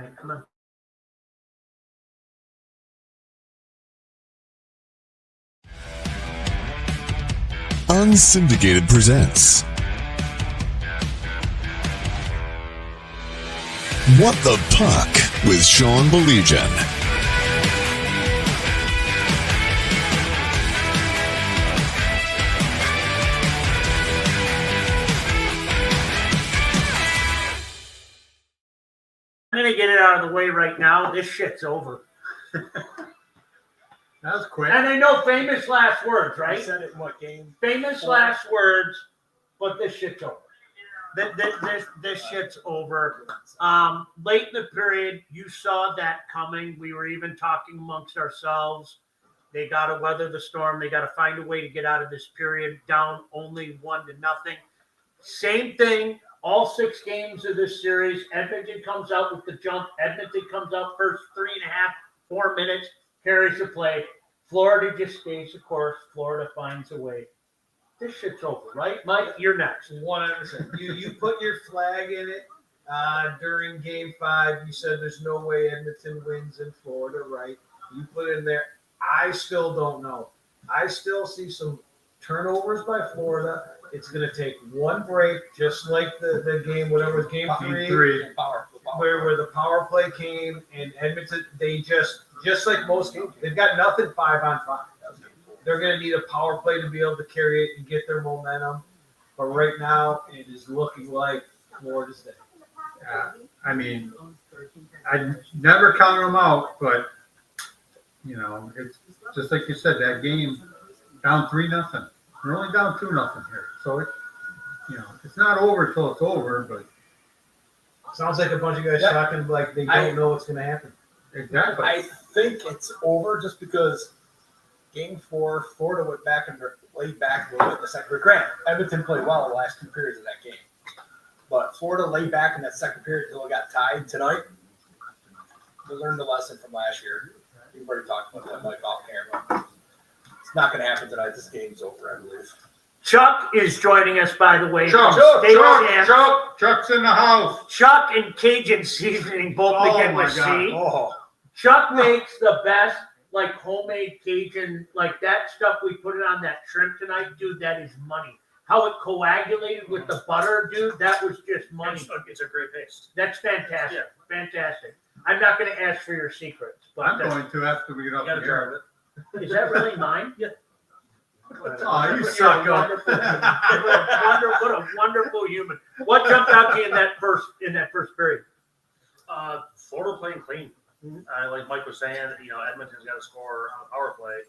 right, come on. Unsyndicated presents What the Puck with Sean Baligian. I'm going to get it out of the way right now. This shit's over. That was quick. And I know famous last words, I right? said it in what game? Famous last words, but this shit's over. This shit's over. Late in the period, you saw that coming. We were even talking amongst ourselves. They got to weather the storm. They got to find a way to get out of this period down only 1-0. Same thing. All 6 games of this series, Edmonton comes out with the jump. Edmonton comes out first 3.5, 4 minutes, carries the play. Florida just stays the course. Florida finds a way. This shit's over, right? Mike, you're next. 100%. You put your flag in it during Game 5. You said there's no way Edmonton wins in Florida, right? You put it in there. I still don't know. I still see some turnovers by Florida. It's going to take one break, just like the game, whatever was Game 3, where the power play came, and Edmonton, they just like most games, they've got nothing 5-on-5. They're going to need a power play to be able to carry it and get their momentum. But right now, it is looking like Florida's day. I mean, I never count them out, but, it's just like you said, that game, down 3-0. We're only down 2-0 here. So, it's not over till it's over, but. Sounds like a bunch of guys talking like they don't know what's going to happen. Exactly. I think it's over just because Game 4, Florida went back and laid back a little bit in the second period. Granted, Edmonton played well the last 2 periods of that game. But Florida laid back in that second period until it got tied tonight. They learned a lesson from last year. We've already talked about that, Mike, off camera. It's not going to happen tonight. This game's over, I believe. Chuck is joining us, by the way. Chuck's in the house. Chuck and Cajun seasoning both begin with C. Oh. Chuck makes the best, like, homemade Cajun, like that stuff we put it on that shrimp tonight. Dude, that is money. How it coagulated with the butter, dude, that was just money. It's a great paste. That's fantastic. Yeah. Fantastic. I'm not going to ask for your secrets. But I'm going to after we get off the air. Is that really mine? Yeah. Oh, you suck up. What a wonderful human. What jumped out to you in that first period? Florida playing clean. Like Mike was saying, Edmonton's got to score on a power play.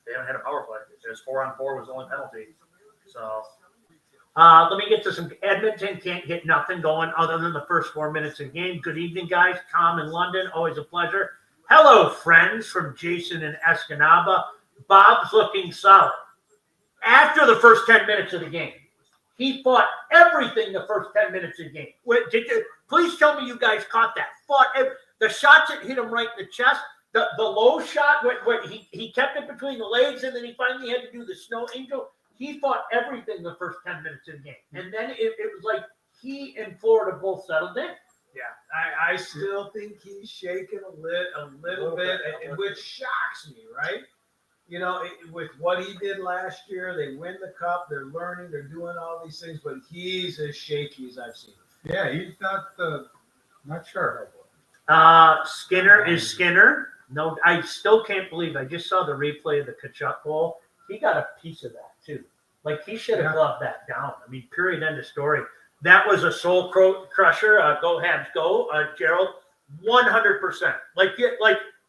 They haven't had a power play. Just 4-on-4 was the only penalty. So let me get to some. Edmonton can't get nothing going other than the first 4 minutes of the game. Good evening, guys. Tom in London, always a pleasure. Hello, friends, from Jason in Escanaba. Bob's looking solid. After the first 10 minutes of the game, he fought everything the first 10 minutes of the game. Please tell me you guys caught that. The shots that hit him right in the chest, the low shot, where he kept it between the legs, and then he finally had to do the snow angel. He fought everything the first 10 minutes of the game. And then it was like he and Florida both settled in. Yeah, I still think he's shaking a little bit, which shocks me, right? With what he did last year, they win the cup, they're learning, they're doing all these things, but he's as shaky as I've seen him. Yeah, he's not sure. Skinner is Skinner. No, I still can't believe I just saw the replay of the Kachuk goal. He got a piece of that too. Like he should have gloved that down. I mean, period, end of story. That was a soul crusher. Go Habs, go, Gerald. 100%. Like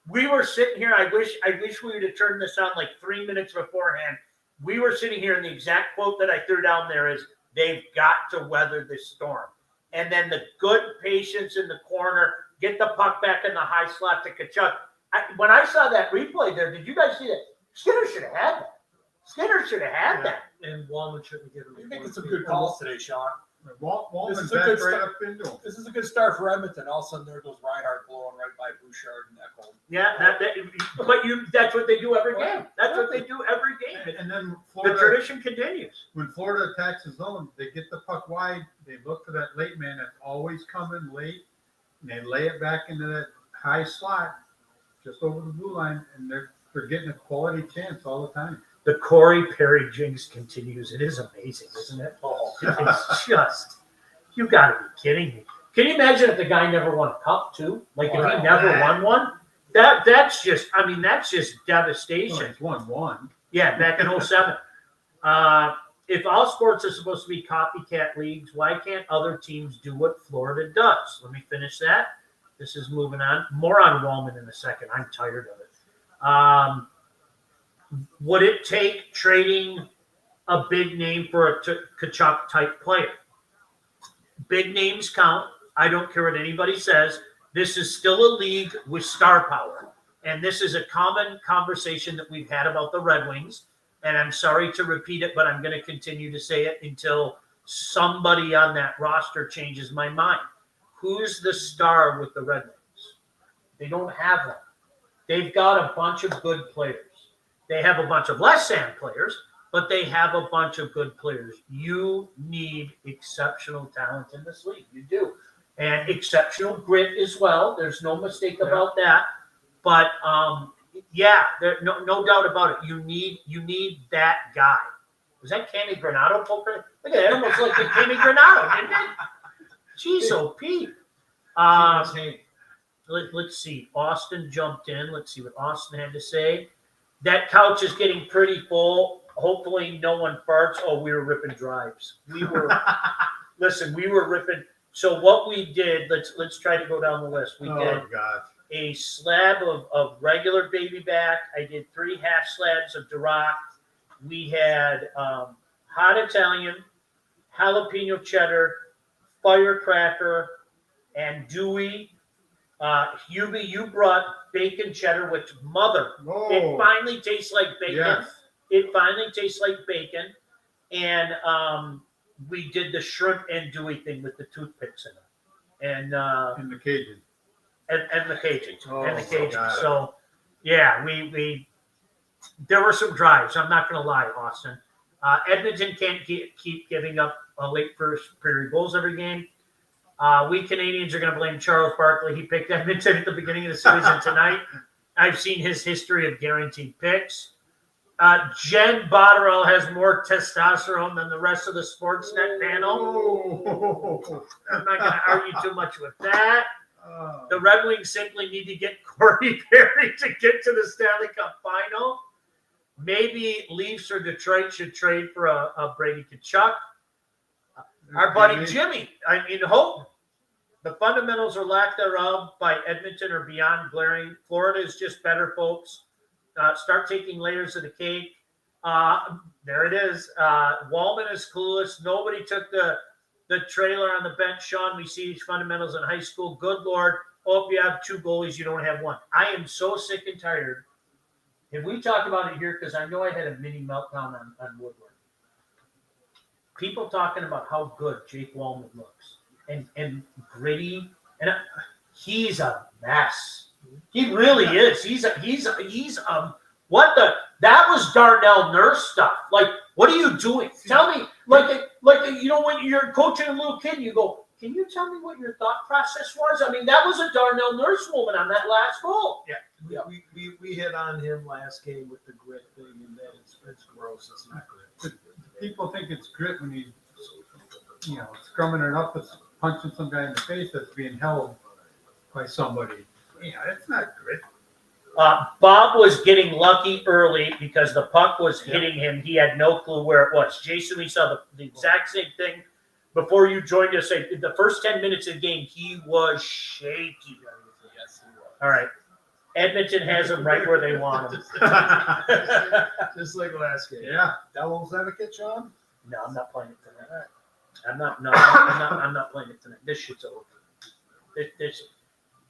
we were sitting here. I wish we would have turned this on like 3 minutes beforehand. We were sitting here, and the exact quote that I threw down there is, "They've got to weather this storm." And then the good patience in the corner, get the puck back in the high slot to Kachuk. When I saw that replay there, did you guys see that? Skinner should have had that. Skinner should have had that. And Wallman shouldn't get him. You're making some good calls today, Sean. Wallman's This is a good right start. up into him. This is a good start for Edmonton. All of a sudden, there goes Reinhardt blowing right by Bouchard and that goal. Yeah, that's what they do every game. That's what they do every game. And then The Florida, tradition continues. when Florida attacks the zone, they get the puck wide. They look for that late man that's always coming late. and they lay it back into that high slot just over the blue line, and they're getting a quality chance all the time. The Corey Perry jinx continues. It is amazing, isn't it? Oh, it's just, you got to be kidding me. Can you imagine if the guy never won a cup too? Like if he never won one? That's just devastation. Well, he's won one. Yeah, back in 07. If all sports are supposed to be copycat leagues, why can't other teams do what Florida does? Let me finish that. This is moving on. More on Wallman in a second. I'm tired of it. Would it take trading a big name for a Kachuk type player? Big names count. I don't care what anybody says. This is still a league with star power. And this is a common conversation that we've had about the Red Wings. And I'm sorry to repeat it, but I'm going to continue to say it until somebody on that roster changes my mind. Who's the star with the Red Wings? They don't have one. They've got a bunch of good players. They have a bunch of less than players, but they have a bunch of good players. You need exceptional talent in this league. You do. And exceptional grit as well. There's no mistake about that. But, there's no doubt about it. You need that guy. Was that Cammy Granado poker? Look at that. It almost like a Cammy Granado, didn't it? Jeez, Pete. Let's see. Austin jumped in. Let's see what Austin had to say. That couch is getting pretty full. Hopefully no one farts. Oh, we were ripping drives. We were ripping. So what we did, let's try to go down the list. We did a slab of regular baby back. I did 3 half slabs of Duroc. We had hot Italian, jalapeno cheddar, firecracker, and Dewey. Hubie, you brought bacon cheddar, which it finally tastes like bacon. Yes. It finally tastes like bacon. And we did the shrimp and Dewey thing with the toothpicks in it. And In the Cajun. And the Cajuns. Oh, and the Cajuns. God. So yeah, we there were some drives. I'm not gonna lie, Austin. Edmonton can't keep giving up late first period goals every game. We Canadians are going to blame Charles Barkley. He picked Edmonton at the beginning of the season tonight. I've seen his history of guaranteed picks. Jen Botterill has more testosterone than the rest of the Sportsnet panel. I'm not going to argue too much with that. The Red Wings simply need to get Corey Perry to get to the Stanley Cup Final. Maybe Leafs or Detroit should trade for a Brady Tkachuk. Our buddy Jimmy, hope. The fundamentals or lack thereof by Edmonton are beyond glaring. Florida is just better, folks. Start taking layers of the cake. There it is. Wallman is clueless. Nobody took the trailer on the bench. Sean, we see each fundamentals in high school. Good Lord. Oh, if you have 2 goalies, you don't have 1. I am so sick and tired. Have we talked about it here? Because I know I had a mini meltdown on Woodward. People talking about how good Jake Wallman looks and gritty, and he's a mess. He really is. What the? That was Darnell Nurse stuff. Like, what are you doing? Tell me, when you're coaching a little kid, you go, can you tell me what your thought process was? I mean, that was a Darnell Nurse woman on that last goal. Yeah, we hit on him last game with the grit thing, and then it's gross. It's not grit. People think it's grit when he's, scrumming it up, it's punching some guy in the face that's being held by somebody. Yeah, it's not grit. Bob was getting lucky early because the puck was hitting him. He had no clue where it was. Jason, we saw the exact same thing before you joined us. In the first 10 minutes of the game, he was shaky. Yes, he was. All right. Edmonton has them right where they want them. Just like last game. Yeah. Devil's advocate, Sean? No, I'm not playing it tonight. I'm not playing it tonight. This shit's over.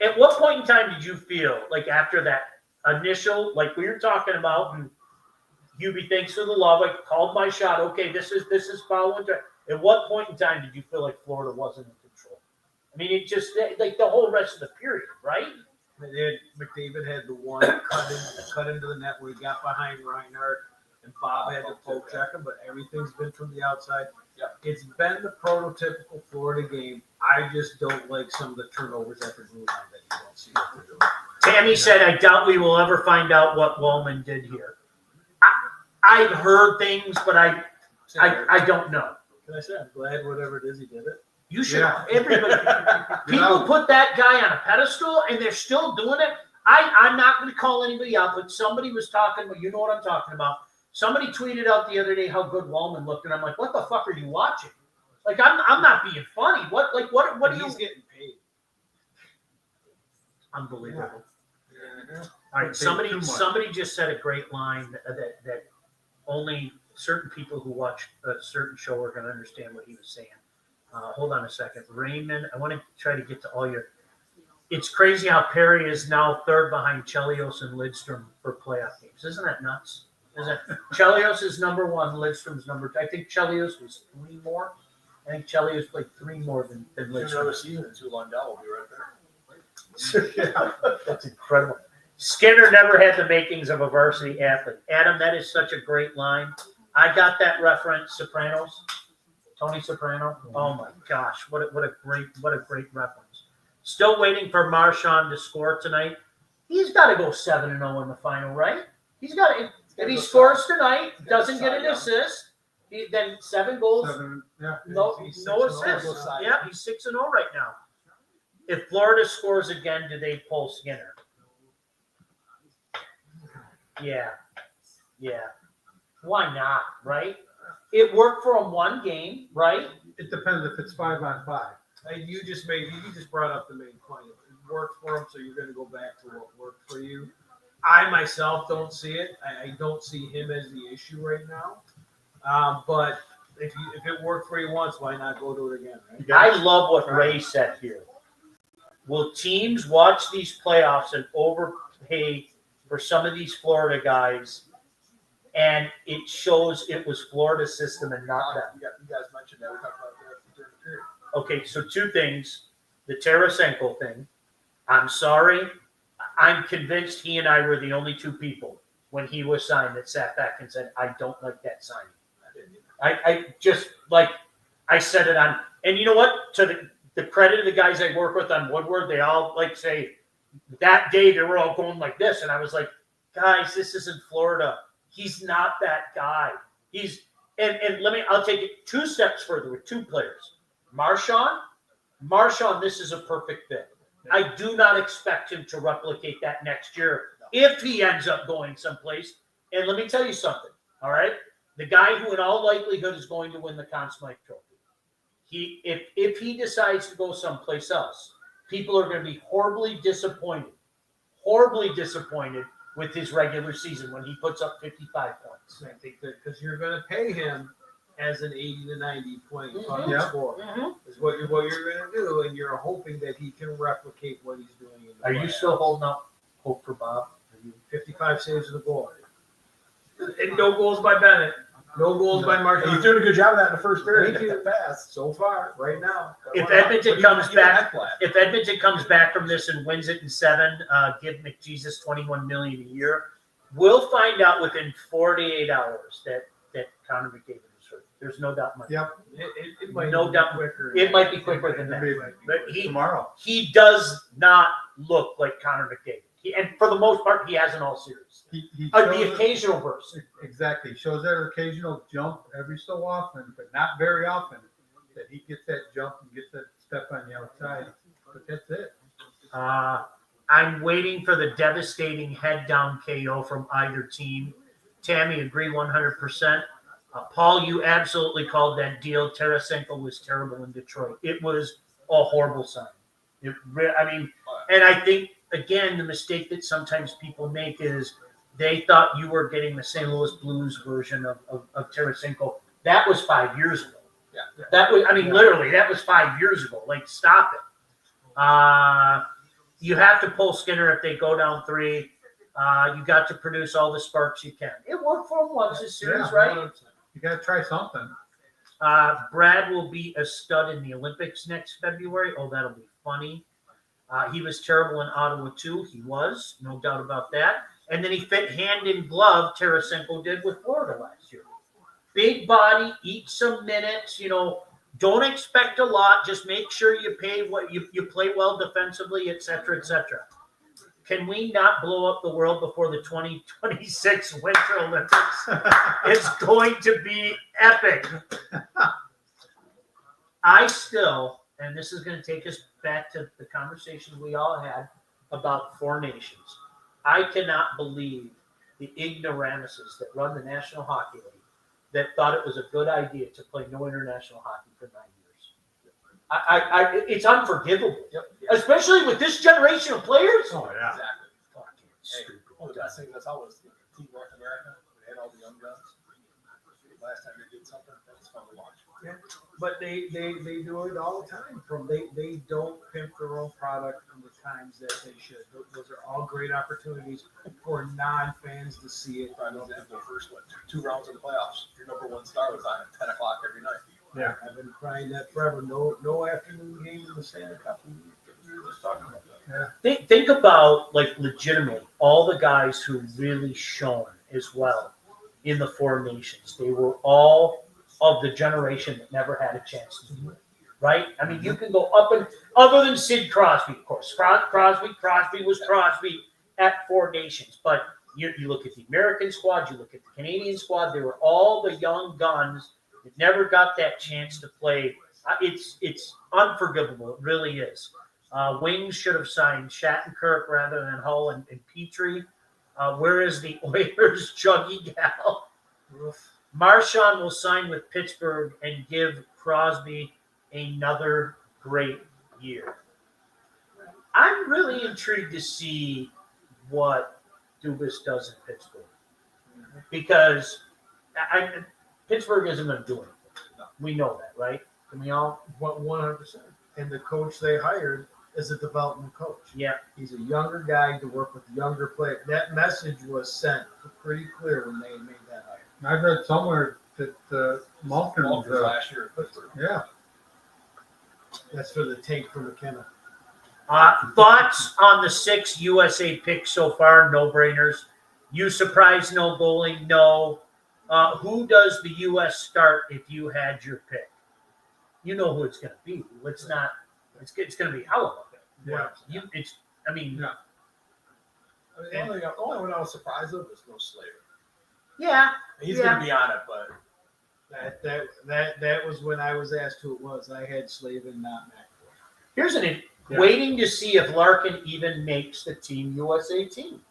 At what point in time did you feel like after that initial, like we were talking about, and Hubie, thanks for the love, I called my shot. Okay, this is following. At what point in time did you feel like Florida wasn't in control? I mean, it just like the whole rest of the period, right? McDavid had the one cut into the net where he got behind Reinhardt, and Bob had to poke check him, but everything's been from the outside. Yeah, it's been the prototypical Florida game. I just don't like some of the turnovers at the blue line that you don't see. What they're doing. Tammy said, I doubt we will ever find out what Wallman did here. I've heard things, but I don't know. Can I say I'm glad whatever it is he did it? You should. Yeah. Everybody. People put that guy on a pedestal, and they're still doing it. I'm not going to call anybody out, but somebody was talking. You know what I'm talking about. Somebody tweeted out the other day how good Wallman looked, and I'm like, what the fuck are you watching? Like, I'm not being funny. What are you? He's getting paid. Unbelievable. Yeah. All right, Paid too much. somebody just said a great line that only certain people who watch a certain show are going to understand what he was saying. Hold on a second. Raymond, I want to try to get to all your. It's crazy how Perry is now third behind Chelios and Lidstrom for playoff games. Isn't that nuts? Chelios is number one, Lidstrom's number two. I think Chelios was three more. I think Chelios played three more than Another Lidstrom. season and 2 Lundell will be right there. Yeah, that's incredible. Skinner never had the makings of a varsity athlete. Adam, that is such a great line. I got that reference. Sopranos, Tony Soprano. Oh my gosh, what a great reference. Still waiting for Marchand to score tonight. He's got to go 7-0 in the final, right? He's got to. If he scores tonight, doesn't get an assist, then 7 goals. Yeah. No He's assists. 6-0. Yeah, he's 6-0 right now. If Florida scores again, do they pull Skinner? Yeah. Why not, right? It worked for him one game, right? It depends if it's 5-on-5. And you just brought up the main point. It worked for him, so you're going to go back to what worked for you. I myself don't see it. I don't see him as the issue right now. But if it worked for you once, why not go do it again? Right? I love what Ray said here. Will teams watch these playoffs and overpay for some of these Florida guys, and it shows it was Florida's system and not them? You guys mentioned that. We talked about that during the period. Okay, so 2 things. The Tarasenko thing. I'm sorry. I'm convinced he and I were the only 2 people when he was signed that sat back and said, I don't like that signing. I just, like, I said it on, and you know what? To the credit of the guys I work with on Woodward, they all, like, say, that day they were all going like this, and I was like, guys, this isn't Florida. He's not that guy. And I'll take it 2 steps further with 2 players. Marchand, this is a perfect fit. I do not expect him to replicate that next year if he ends up going someplace. And let me tell you something, all right? The guy who in all likelihood is going to win the Conn Smythe Trophy, if he decides to go someplace else, people are going to be horribly disappointed with his regular season when he puts up 55 points. I think that because you're going to pay him as an 80 to 90 point Mhm. scorer is what you're going to do, and you're hoping that he can replicate what he's doing. In the Are you playoffs. still holding up hope for Bob? 55 saves of the goal, and no goals by Bennett, no goals by Hey, Martin. he's doing a good job of that in the first period. Thank you. That pass. So far, right now. If But Edmonton you- comes you back, act like- if Edmonton comes back from this and wins it in 7, give McJesus $21 million a year. We'll find out within 48 hours that Connor McDavid is hurt. There's no doubt. Yep. It might No be doubt. quicker. It might be quicker than that. Maybe But tomorrow. he does not look like Connor McDavid. And for the most part, he hasn't all series. He The shows it- occasional burst. Exactly. Shows that occasional jump every so often, but not very often, that he gets that jump and gets that step on the outside. But that's it. I'm waiting for the devastating head down KO from either team. Tammy, agree 100%. Paul, you absolutely called that deal. Tarasenko was terrible in Detroit. It was a horrible sign. And I think, again, the mistake that sometimes people make is they thought you were getting the St. Louis Blues version of Tarasenko. That was 5 years ago. Yeah. That was, literally, that was 5 years ago. Like, stop it. You have to pull Skinner if they go down 3. You got to produce all the sparks you can. It worked for him once this series, Yeah. right? You got to try something. Brad will be a stud in the Olympics next February. Oh, that'll be funny. He was terrible in Ottawa, too. He was, no doubt about that. And then he fit hand in glove, Tarasenko did with Florida last year. Big body, eat some minutes, Don't expect a lot. Just make sure you pay what you play well defensively, et cetera, et cetera. Can we not blow up the world before the 2026 Winter Olympics? It's going to be epic. I still, and this is going to take us back to the conversation we all had about four nations. I cannot believe the ignoramuses that run the National Hockey League that thought it was a good idea to play no international hockey for 9 years. It's unforgivable, especially with this generation of players. Oh, yeah. Exactly. Fucking Hey, stupid. the best thing that's always Team North America. They had all the young guns. Last time they did something, that was fun to watch. But they do it all the time. They don't pimp their own product in the times that they should. Those are all great opportunities for non-fans to see it. For example, first 2 rounds of the playoffs. Your number 1 star was on at 10 o'clock every night. Yeah. I've been crying that forever. No afternoon game in the Stanley Cup. We were just talking about that. Think about, like, legitimately all the guys who really shone as well in the four nations. They were all of the generation that never had a chance to do it, right? I mean, you can go up and other than Sid Crosby, of course. Crosby was Crosby at four nations. But you look at the American squad, you look at the Canadian squad. They were all the young guns that never got that chance to play. It's unforgivable. It really is. Wings should have signed Shattenkirk rather than Hull and Petrie. Where is the Oilers' Juggy Gal? Marchand will sign with Pittsburgh and give Crosby another great year. I'm really intrigued to see what Dubas does in Pittsburgh because Pittsburgh isn't going to do anything. We know that, right? Can we all? 100%. And the coach they hired is a development coach. Yeah. He's a younger guy to work with younger players. That message was sent pretty clear when they made that hire. I read somewhere that Malkin was last year at Pittsburgh. yeah. That's for the tank for McKenna. Thoughts on the 6 USA picks so far? No-brainers. You surprised no goalie? No. Who does the U.S. start if you had your pick? You know who it's going to be. Let's not. It's going to be hell of a pick. Yeah. The only one I was surprised of is no Slater. Yeah. He's going to be on it, but That was when I was asked who it was. I had Slavin, not McAvoy. Here's waiting to see if Larkin even makes the Team USA team.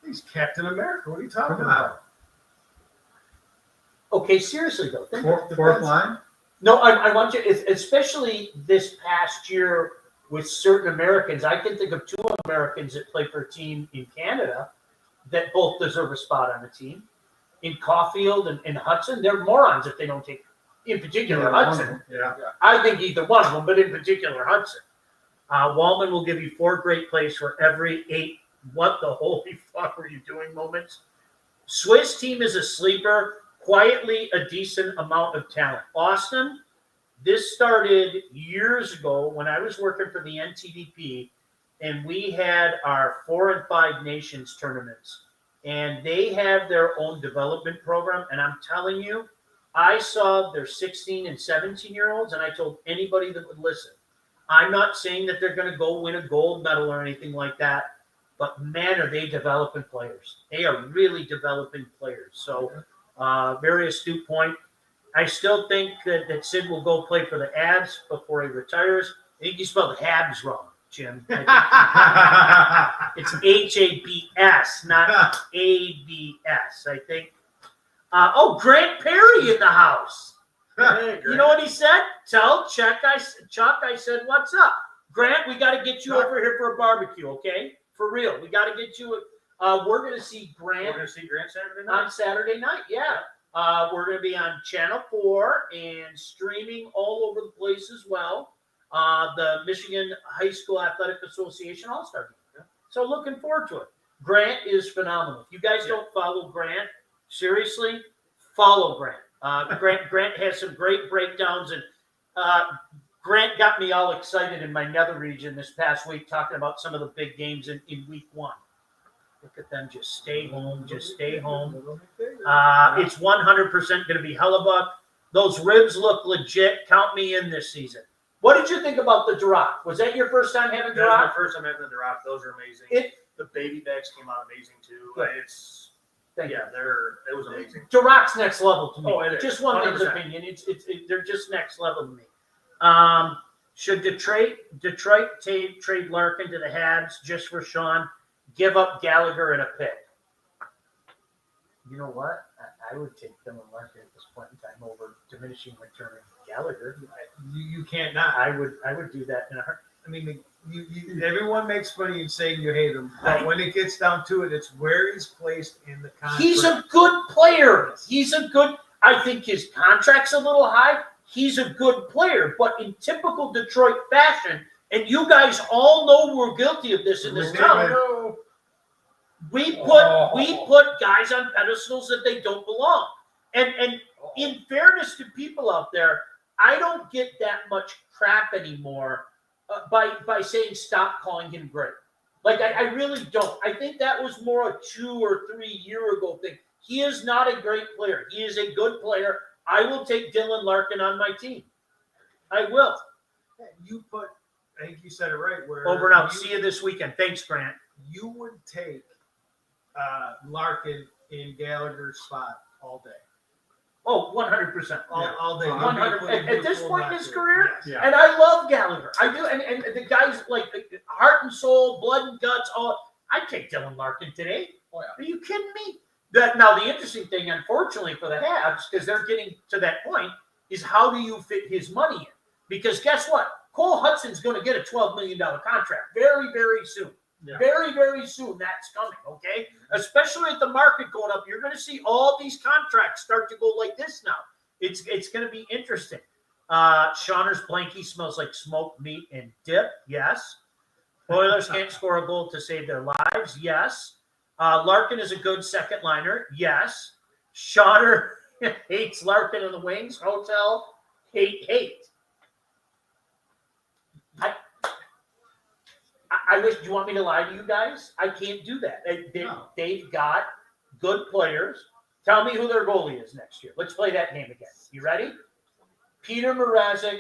He's Captain America. What are you talking Come on. about? Okay, seriously though. Fourth line? No, I want you, especially this past year with certain Americans. I can think of 2 Americans that play for a team in Canada that both deserve a spot on the team. In Caulfield and Hudson, they're morons if they don't take, in particular, Hudson. Yeah. I think either one of them, but in particular, Hudson. Wallman will give you 4 great plays for every 8 what the holy fuck were you doing moments. Swiss team is a sleeper. Quietly a decent amount of talent. Austin, this started years ago when I was working for the NTDP, and we had our 4 and 5 nations tournaments, and they have their own development program. And I'm telling you, I saw their 16 and 17-year-olds, and I told anybody that would listen, I'm not saying that they're going to go win a gold medal or anything like that, but man, are they developing players. They are really developing players. So. Very astute point. I still think that Sid will go play for the Abs before he retires. I think you spelled Habs wrong, Jim. It's Habs, not ABS, I think. Grant Perry in the house. You know what he said? Tell Chuck I said, what's up? Grant, we got to get you over here for a barbecue, okay? For real. We got to get you we're going to see Grant. We're going to see Grant Saturday night. On Saturday night, yeah. We're going to be on Channel 4 and streaming all over the place as well. The Michigan High School Athletic Association All-Star Game. Yeah. So looking forward to it. Grant is phenomenal. If you guys don't follow Grant, seriously, follow Grant. Grant has some great breakdowns, and Grant got me all excited in my nether region this past week talking about some of the big games in week 1. Look at them. Just stay home. Just stay home. It's 100% going to be Hellebuck. Those ribs look legit. Count me in this season. What did you think about the Duroc? Was that your first time having That was my Duroc? first time having the Duroc. Those are amazing. The baby bags came out amazing too. Good. It was amazing. Duroc's next level to me. Oh, it is. Just one man's 100%. opinion. They're just next level to me. Should Detroit trade Larkin to the Habs just for Sean? Give up Gallagher and a pick. You know what? I would take Dylan Larkin at this point in time over diminishing return of Gallagher. You can't not. I would do that in a heartbeat. I mean, everyone makes fun of you saying you hate him, but when it gets down to it, it's where he's placed in the contract. He's a good player. I think his contract's a little high. He's a good player, but in typical Detroit fashion, and you guys all know we're guilty of this in this town. We put guys on pedestals that they don't belong. And in fairness to people out there, I don't get that much crap anymore by saying stop calling him great. Like I really don't. I think that was more a 2 or 3 year ago thing. He is not a great player. He is a good player. I will take Dylan Larkin on my team. I will. I think you said it right. Where Over and out. See you this weekend. Thanks, Grant. You would take Larkin in Gallagher's spot all day. Oh, 100%. All day. 100%. At this point in his career, Yes. Yeah. and I love Gallagher. I do. And the guys like heart and soul, blood and guts, I'd take Dylan Larkin today. Oh, yeah. Are you kidding me? Now, the interesting thing, unfortunately, for the Habs, because they're getting to that point, is how do you fit his money in? Because guess what? Cole Hudson's going to get a $12 million contract very, very soon. Yeah. Very, very soon that's coming, okay? Especially with the market going up, you're going to see all these contracts start to go like this now. It's going to be interesting. Shauner's blankie smells like smoked meat and dip, yes. Oilers can't score a goal to save their lives, yes. Larkin is a good second liner, yes. Shauner hates Larkin in the wings. Hotel, hate. I wish. Do you want me to lie to you guys? I can't do that. They've got good players. Tell me who their goalie is next year. Let's play that game again. You ready? Peter Mrazek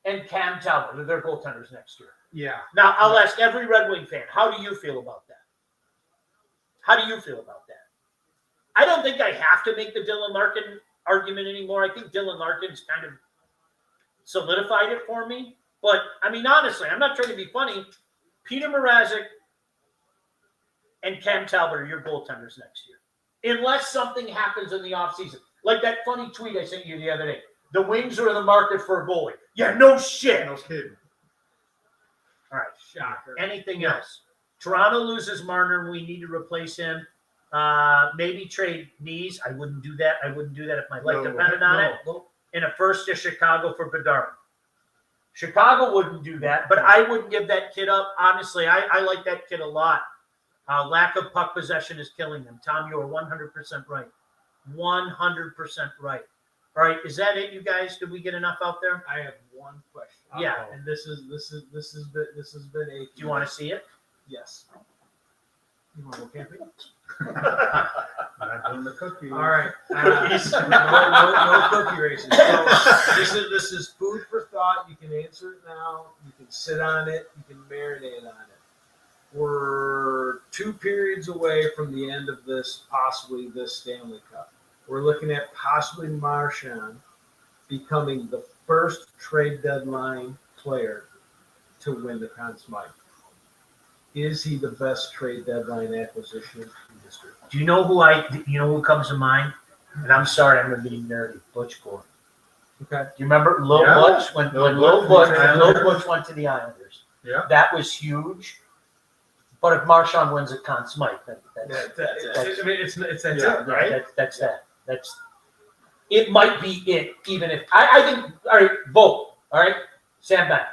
and Cam Talbot are their goaltenders next year. Yeah. Now, I'll ask every Red Wing fan, how do you feel about that? How do you feel about that? I don't think I have to make the Dylan Larkin argument anymore. I think Dylan Larkin's kind of solidified it for me. But, I mean, honestly, I'm not trying to be funny. Peter Mrazek and Cam Talbot are your goaltenders next year. Unless something happens in the offseason. Like that funny tweet I sent you the other day. The Wings are in the market for a goalie. Yeah, no shit. No kidding. All right. Shocker. Anything else? Toronto loses Marner. We need to replace him. Maybe trade Knees. I wouldn't do that. If my life depended on it. In a first to Chicago for Bedard. Chicago wouldn't do that, but I wouldn't give that kid up. Honestly, I like that kid a lot. Lack of puck possession is killing them. Tom, you're 100% right. 100% right. All right, is that it, you guys? Did we get enough out there? I have one question. Yeah. And this has been a. Do you want to see it? Yes. You want to go camping? Not doing the cookies. All right. No cookie races. So this is food for thought. You can answer it now. You can sit on it. You can marinate on it. We're 2 periods away from the end of possibly this Stanley Cup. We're looking at possibly Marchand becoming the first trade deadline player to win the Conn Smythe. Is he the best trade deadline acquisition in history? Do you know who comes to mind? And I'm sorry, I'm going to be nerdy. Butch Gordon. Okay. Do you remember Lil Yeah. Butch when Lil Butch went to the Islanders? Yeah. That was huge. But if Marchand wins at Conn Smythe, It's that Yeah. it, right? That's that. It might be it, even if I think. All right, vote. All right, Sam Bennett.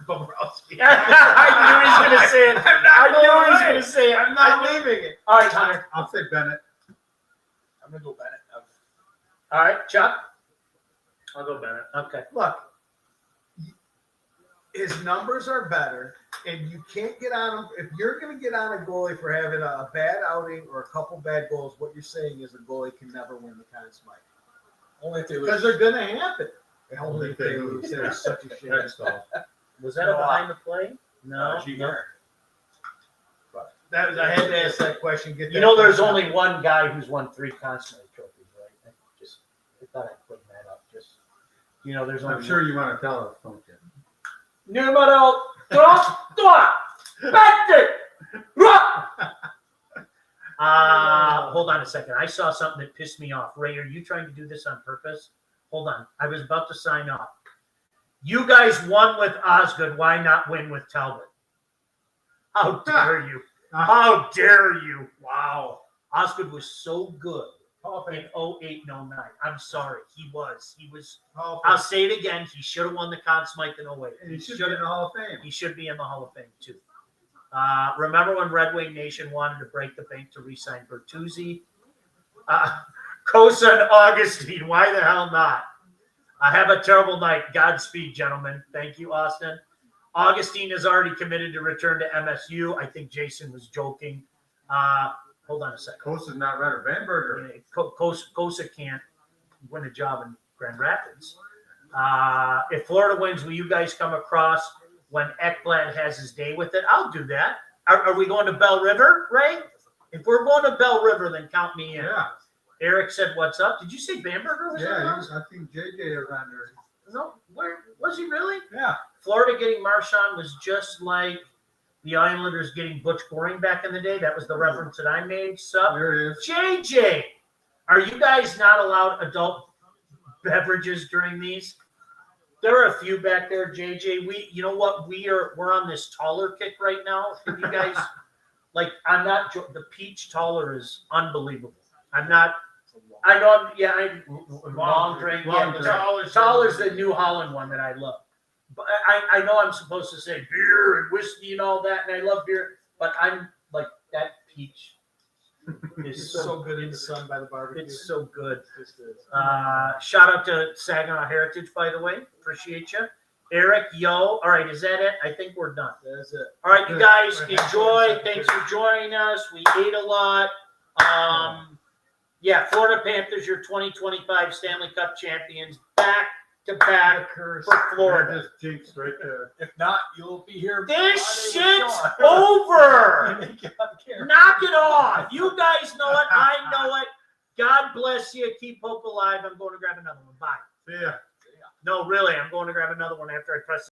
Bobrovsky. I knew he was going to say it. I'm not leaving it. All right, Hunter. I'll say Bennett. I'm gonna go Bennett. All right, Chuck. I'll go Bennett. Okay. Look, his numbers are better, and you can't get on him. If you're going to get on a goalie for having a bad outing or a couple bad goals, what you're saying is a goalie can never win the Conn Smythe. Only if they lose. Because they're going to happen. Only if they lose. They're such a shit. That's all. Was that a behind the play? No. I had to ask that question. Get You that know, there's question only out. one guy who's won 3 Conn Smythe trophies, right? I thought I'd bring that up. There's only I'm sure you want to tell us, don't you? Numero 2, Patrick! Hold on a second. I saw something that pissed me off. Ray, are you trying to do this on purpose? Hold on. I was about to sign off. You guys won with Osgood. Why not win with Talbot? How dare you? How dare you? Wow. Osgood was so good in 08 and 09. I'm sorry. He was. I'll say it again. He should have won the Conn Smythe in 08. And he should be in the Hall of Fame. He should be in the Hall of Fame, too. Remember when Red Wing Nation wanted to break the bank to re-sign Bertuzzi? Kosa and Augustine. Why the hell not? Have a terrible night. Godspeed, gentlemen. Thank you, Austin. Augustine is already committed to return to MSU. I think Jason was joking. Hold on a second. Kosa's not right. Or Bamberger. Kosa can't win a job in Grand Rapids. If Florida wins, will you guys come across when Ekblad has his day with it? I'll do that. Are we going to Bell River, Ray? If we're going to Bell River, then count me in. Yeah. Eric said, "What's up?" Did you say Bamberger was Yeah, on? I think JJ was on there. No, where was he really? Yeah. Florida getting Marchand was just like the Islanders getting Butch Goring back in the day. That was the reference that I made. Sup? There it is. JJ, are you guys not allowed adult beverages during these? There are a few back there, JJ. You know what? We're on this taller kick right now. You guys, I'm not. The peach taller is unbelievable. I'm not. I know. Long drink. Long Yeah, drink. Taller's the New Holland one that I love. But I know I'm supposed to say beer and whiskey and all that, and I love beer. But I'm like that peach is so good in the sun by the barbecue. It's so good. Just is. Shout out to Saginaw Heritage, by the way. Appreciate you. Eric, yo. All right, is that it? I think we're done. That's it. All right, you guys, enjoy. Thanks for joining us. We ate a lot. Florida Panthers, your 2025 Stanley Cup champions, back to back for Florida. Just jinxed right there. If not, you'll be here. This Friday with shit's Sean. over. Care. Knock it off. You guys know it. I know it. God bless you. Keep hope alive. I'm going to grab another one. Bye. See ya. No, really, I'm going to grab another one after I press.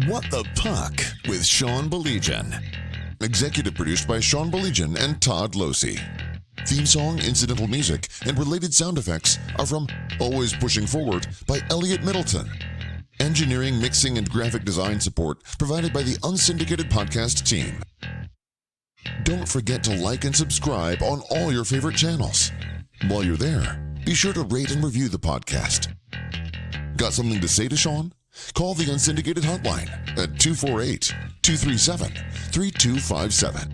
What the Puck with Sean Baligian. Executive produced by Sean Baligian and Todd Losey. Theme song, incidental music, and related sound effects are from Always Pushing Forward by Elliot Middleton. Engineering, mixing, and graphic design support provided by the Unsyndicated Podcast team. Don't forget to like and subscribe on all your favorite channels. While you're there, be sure to rate and review the podcast. Got something to say to Sean? Call the Unsyndicated hotline at 248-237-3257.